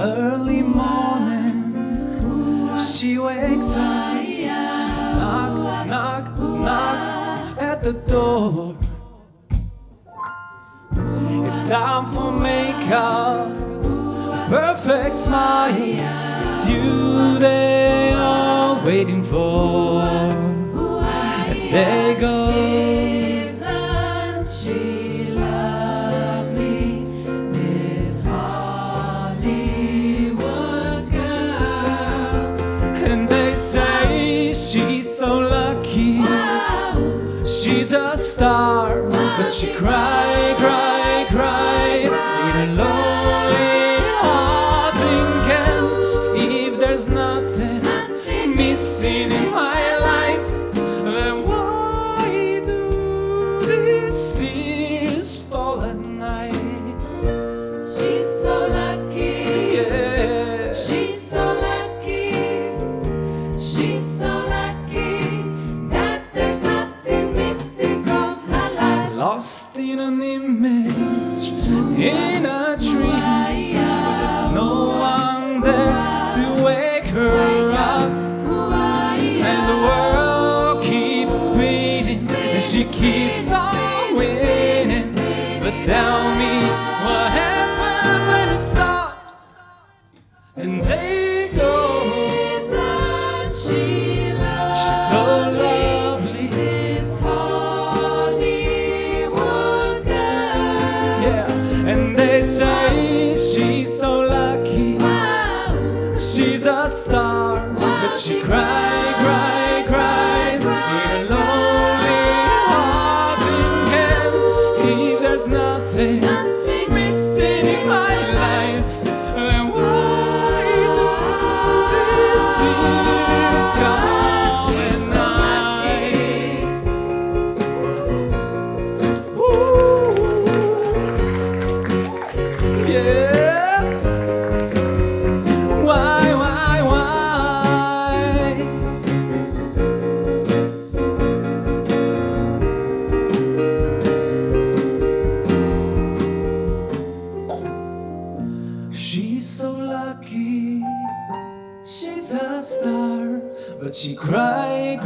Early morning, she wakes up, knock, knock, knock at the door. It's time for makeup, perfect smile. It's you they are waiting for. And they go, "Isn't she lovely, this Hollywood girl?" and they say she's so lucky. She's a star, but she cries in a lonely heart, thinking if there's nothing missing in my life, then why do these tears fall at night? She's so lucky, Yeah, she's so lucky, she's so lucky that there's nothing missing from her life. lost in an image, in a dream, but there's no one there to wake her up. And the world keeps spinning, and she keeps on winning. But tell me what happens when it stops, and they go. Isn't she She's so lovely, lovely, this Hollywood girl? yeah. And they say she's so lucky. She's a star, but she cries in a lonely heart, thinking if there's nothing missing in my life, then why do these tears come at night? Ooh, yeah. Why? She's so lucky, she's a star, but she cries